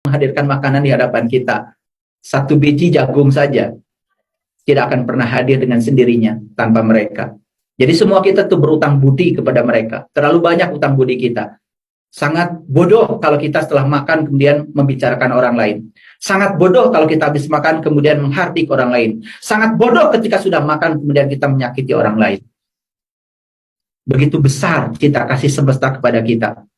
menghadirkan makanan di hadapan kita. Satu biji jagung saja tidak akan pernah hadir dengan sendirinya tanpa mereka. Jadi semua kita tuh berutang budi kepada mereka. Terlalu banyak utang budi kita. Sangat bodoh kalau kita setelah makan kemudian membicarakan orang lain. Sangat bodoh kalau kita habis makan kemudian menghardik orang lain. Sangat bodoh ketika sudah makan kemudian kita menyakiti orang lain. Begitu besar cinta kasih semesta kepada kita.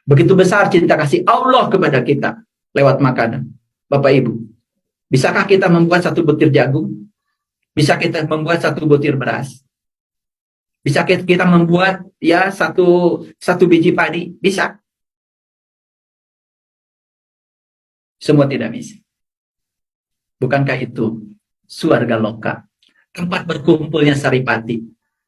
Begitu besar cinta kasih Allah kepada kita lewat makanan. Bapak Ibu, bisakah kita membuat satu butir jagung? Bisa kita membuat satu butir beras? Bisa kita membuat ya satu biji padi? Bisa. Semua tidak bisa. Bukankah itu surga loka, tempat berkumpulnya saripati?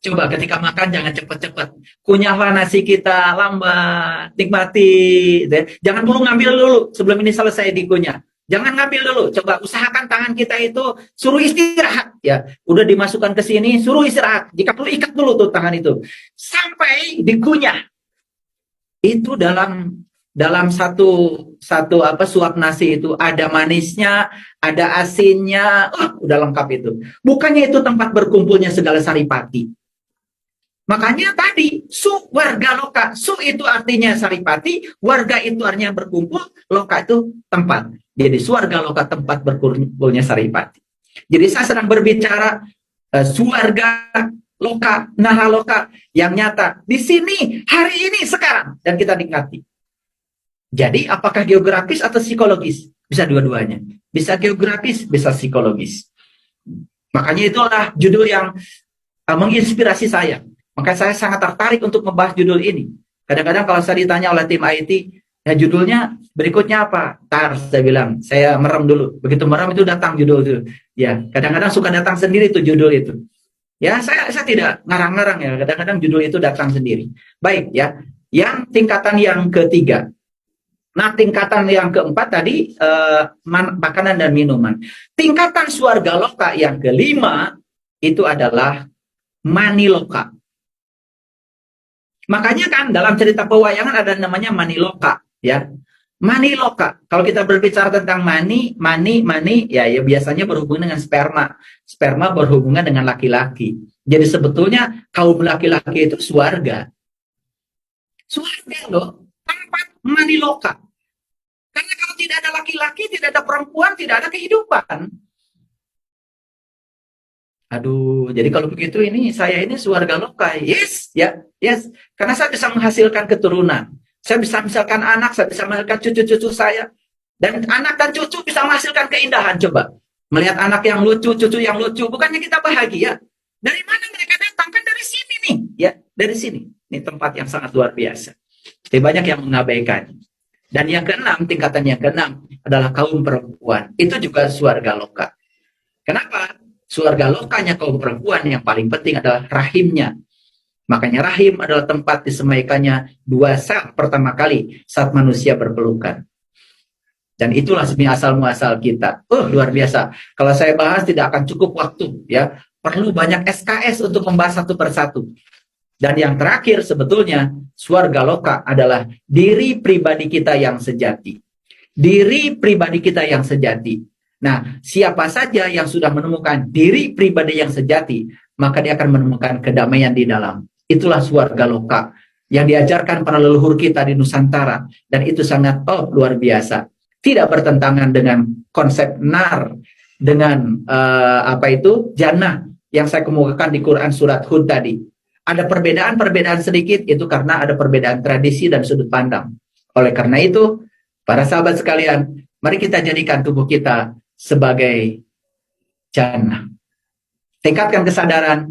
Coba ketika makan jangan cepat-cepat. Kunyahlah nasi kita lambat, nikmati. Jangan dulu ngambil dulu sebelum ini selesai dikunyah. Jangan ngambil dulu. Coba usahakan tangan kita itu suruh istirahat. Ya, udah dimasukkan ke sini, suruh istirahat. Jika perlu ikat dulu tuh tangan itu sampai dikunyah. Itu dalam satu suap nasi itu ada manisnya, ada asinnya, udah lengkap itu. Bukannya itu tempat berkumpulnya segala saripati. Makanya tadi su warga loka, su itu artinya saripati, warga itu artinya berkumpul, loka itu tempat. Jadi suarga loka tempat berkumpulnya saripati. Jadi saya sedang berbicara suarga loka, naha loka yang nyata di sini hari ini sekarang dan kita nikmati. Jadi apakah geografis atau psikologis? Bisa dua-duanya. Bisa geografis, bisa psikologis. Makanya itulah judul yang menginspirasi saya. Maka saya sangat tertarik untuk membahas judul ini. Kadang-kadang kalau saya ditanya oleh tim IT, ya judulnya berikutnya apa? Tar, saya bilang, saya merem dulu. Begitu merem itu datang judul itu. Ya, kadang-kadang suka datang sendiri tuh judul itu. Ya, saya tidak ngarang-ngarang ya. Kadang-kadang judul itu datang sendiri. Baik ya. Yang tingkatan yang ketiga. Nah, tingkatan yang keempat tadi makanan dan minuman. Tingkatan surga loka yang kelima itu adalah maniloka. Makanya kan dalam cerita pewayangan ada namanya maniloka, ya. Maniloka. Kalau kita berbicara tentang mani, ya biasanya berhubungan dengan sperma. Sperma berhubungan dengan laki-laki. Jadi sebetulnya kaum laki-laki itu swarga. Swarga loh, tempat maniloka. Karena kalau tidak ada laki-laki, tidak ada perempuan, tidak ada kehidupan. Aduh, jadi kalau begitu saya ini swarga loka. Yes, ya, yes. Karena saya bisa menghasilkan keturunan. Saya bisa menghasilkan anak, saya bisa menghasilkan cucu-cucu saya. Dan anak dan cucu bisa menghasilkan keindahan. Coba, melihat anak yang lucu, cucu yang lucu. Bukannya kita bahagia? Dari mana mereka datang? Kan dari sini nih. Ya, dari sini. Ini tempat yang sangat luar biasa. Tapi banyak yang mengabaikan. Dan yang keenam, tingkatan yang keenam adalah kaum perempuan. Itu juga swarga loka. Kenapa? Surga lokanya kaum perempuan yang paling penting adalah rahimnya. Makanya rahim adalah tempat disemaikannya dua sel pertama kali saat manusia berpelukan. Dan itulah sebenarnya asal muasal kita. Luar biasa. Kalau saya bahas tidak akan cukup waktu, ya. Perlu banyak SKS untuk membahas satu persatu. Dan yang terakhir sebetulnya surga loka adalah diri pribadi kita yang sejati. Diri pribadi kita yang sejati. Nah, siapa saja yang sudah menemukan diri pribadi yang sejati, maka dia akan menemukan kedamaian di dalam. Itulah surga loka yang diajarkan para leluhur kita di Nusantara. Dan itu sangat luar biasa. Tidak bertentangan dengan konsep nar, dengan jannah yang saya kemukakan di Quran surat Hud tadi. Ada perbedaan-perbedaan sedikit, itu karena ada perbedaan tradisi dan sudut pandang. Oleh karena itu, para sahabat sekalian, mari kita jadikan tubuh kita sebagai jannah. Tingkatkan kesadaran,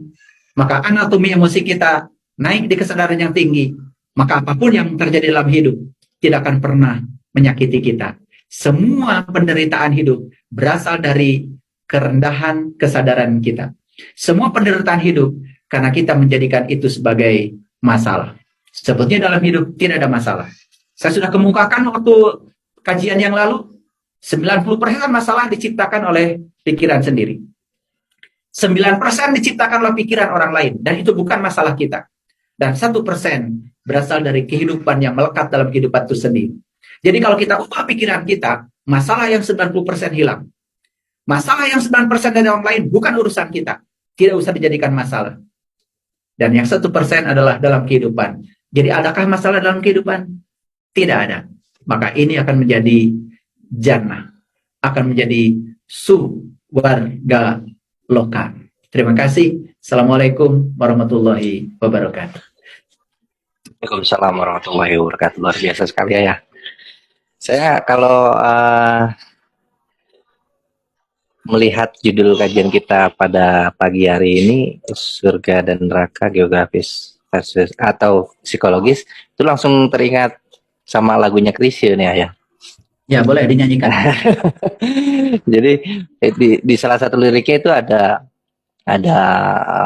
maka anatomi emosi kita naik di kesadaran yang tinggi, maka apapun yang terjadi dalam hidup tidak akan pernah menyakiti kita. Semua penderitaan hidup berasal dari kerendahan kesadaran kita. Semua penderitaan hidup karena kita menjadikan itu sebagai masalah. Sebetulnya dalam hidup tidak ada masalah. Saya sudah kemukakan waktu kajian yang lalu, 90% masalah diciptakan oleh pikiran sendiri. 9% diciptakan oleh pikiran orang lain. Dan itu bukan masalah kita. Dan 1% berasal dari kehidupan yang melekat dalam kehidupan itu sendiri. Jadi kalau kita ubah pikiran kita, masalah yang 90% hilang. Masalah yang 9% dari orang lain bukan urusan kita. Tidak usah dijadikan masalah. Dan yang 1% adalah dalam kehidupan. Jadi adakah masalah dalam kehidupan? Tidak ada. Maka ini akan menjadi jannah. Akan menjadi suwarga loka. Terima kasih. Assalamualaikum warahmatullahi wabarakatuh. Waalaikumsalam warahmatullahi wabarakatuh. Luar biasa sekali ya. Saya kalau melihat judul kajian kita pada pagi hari ini, surga dan neraka geografis versus atau psikologis, itu langsung teringat sama lagunya Chrisye nih ya. Ya, boleh dinyanyikan. Jadi di salah satu liriknya itu ada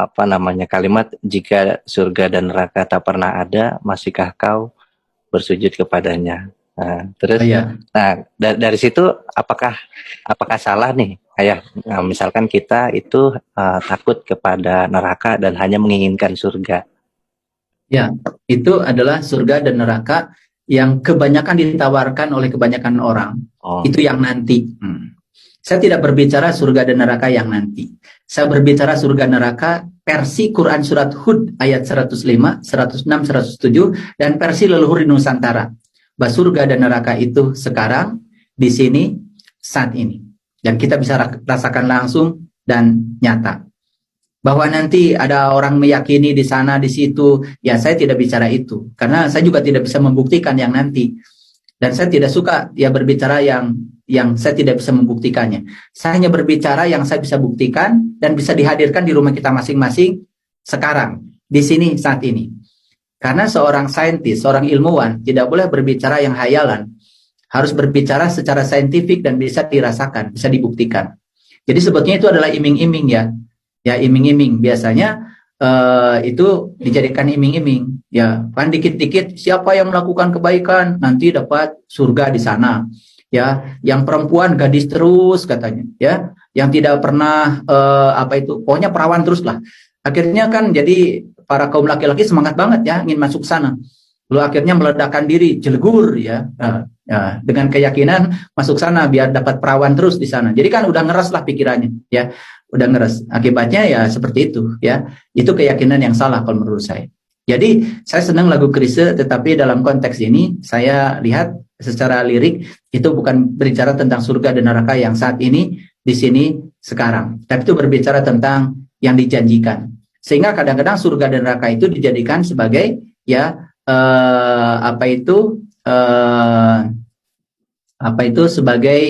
apa namanya kalimat, jika surga dan neraka tak pernah ada, masihkah kau bersujud kepadanya. Nah, terus, dari situ apakah salah nih, Ayah? Nah, misalkan kita itu takut kepada neraka dan hanya menginginkan surga. Ya, itu adalah surga dan neraka yang kebanyakan ditawarkan oleh kebanyakan orang. Itu yang nanti. Saya tidak berbicara surga dan neraka yang nanti. Saya berbicara surga neraka versi Quran Surat Hud ayat 105, 106, 107, dan versi leluhur di Nusantara. Bahwa surga dan neraka itu sekarang, di sini, saat ini. Dan kita bisa rasakan langsung dan nyata. Bahwa nanti ada orang meyakini di sana, di situ, ya saya tidak bicara itu. Karena saya juga tidak bisa membuktikan yang nanti. Dan saya tidak suka ya berbicara yang saya tidak bisa membuktikannya. Saya hanya berbicara yang saya bisa buktikan dan bisa dihadirkan di rumah kita masing-masing sekarang, di sini, saat ini. Karena seorang saintis, seorang ilmuwan tidak boleh berbicara yang hayalan. Harus berbicara secara saintifik dan bisa dirasakan, bisa dibuktikan. Jadi sebetulnya itu adalah iming-iming ya. Ya, iming-iming. Biasanya itu dijadikan iming-iming. Ya, kan dikit-dikit siapa yang melakukan kebaikan nanti dapat surga di sana. Ya, yang perempuan gadis terus katanya. Ya, yang tidak pernah pokoknya perawan terus lah. Akhirnya kan jadi para kaum laki-laki semangat banget ya ingin masuk sana. Lalu akhirnya meledakkan diri, jelegur ya, dengan keyakinan masuk sana biar dapat perawan terus di sana. Jadi kan udah ngeres lah pikirannya, ya, udah ngeres. Akibatnya ya seperti itu, ya. Itu keyakinan yang salah kalau menurut saya. Jadi saya senang lagu Chrisye, tetapi dalam konteks ini saya lihat secara lirik itu bukan berbicara tentang surga dan neraka yang saat ini di sini sekarang, tapi itu berbicara tentang yang dijanjikan. Sehingga kadang-kadang surga dan neraka itu dijadikan sebagai ya sebagai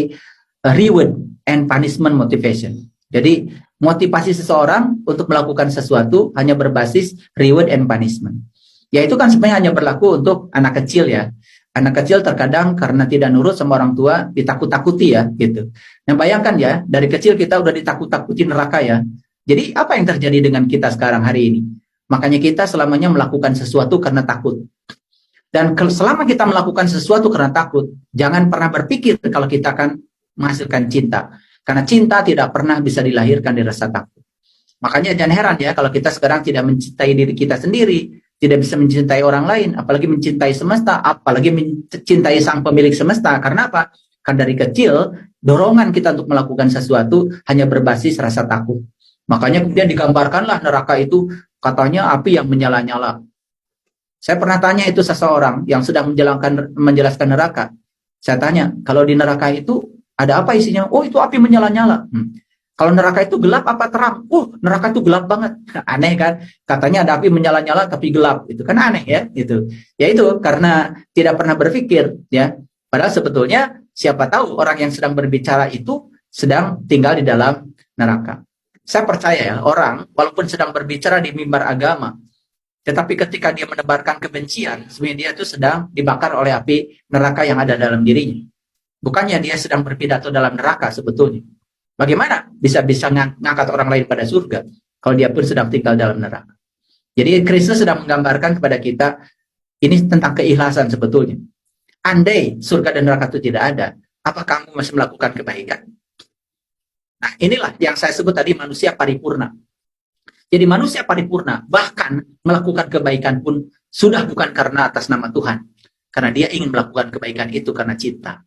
reward and punishment motivation. Jadi motivasi seseorang untuk melakukan sesuatu hanya berbasis reward and punishment. Ya itu kan sebenarnya hanya berlaku untuk anak kecil ya. Anak kecil terkadang karena tidak nurut sama orang tua ditakut-takuti ya gitu. Nah bayangkan ya, dari kecil kita udah ditakut-takuti neraka ya. Jadi apa yang terjadi dengan kita sekarang hari ini? Makanya kita selamanya melakukan sesuatu karena takut. Dan selama kita melakukan sesuatu karena takut, jangan pernah berpikir kalau kita akan menghasilkan cinta. Karena cinta tidak pernah bisa dilahirkan dari rasa takut. Makanya jangan heran ya kalau kita sekarang tidak mencintai diri kita sendiri, tidak bisa mencintai orang lain, apalagi mencintai semesta, apalagi mencintai sang pemilik semesta. Karena apa? Karena dari kecil, dorongan kita untuk melakukan sesuatu hanya berbasis rasa takut. Makanya kemudian digambarkanlah neraka itu katanya api yang menyala-nyala. Saya pernah tanya itu seseorang yang sedang menjelaskan neraka. Saya tanya, kalau di neraka itu ada apa isinya? Oh, itu api menyala-nyala. Kalau neraka itu gelap apa terang? Oh, neraka itu gelap banget. Aneh kan? Katanya ada api menyala-nyala tapi gelap. Itu kan aneh ya, itu. Ya itu karena tidak pernah berpikir ya. Padahal sebetulnya siapa tahu orang yang sedang berbicara itu sedang tinggal di dalam neraka. Saya percaya ya, orang walaupun sedang berbicara di mimbar agama, tetapi ketika dia menebarkan kebencian, sebenarnya dia itu sedang dibakar oleh api neraka yang ada dalam dirinya. Bukannya dia sedang berpidato dalam neraka sebetulnya. Bagaimana bisa ngangkat orang lain pada surga kalau dia pun sedang tinggal dalam neraka? Jadi Kristus sedang menggambarkan kepada kita ini tentang keikhlasan sebetulnya. Andai surga dan neraka itu tidak ada, apa kamu masih melakukan kebaikan? Nah, inilah yang saya sebut tadi manusia paripurna. Jadi manusia paripurna bahkan melakukan kebaikan pun sudah bukan karena atas nama Tuhan. Karena dia ingin melakukan kebaikan itu karena cinta.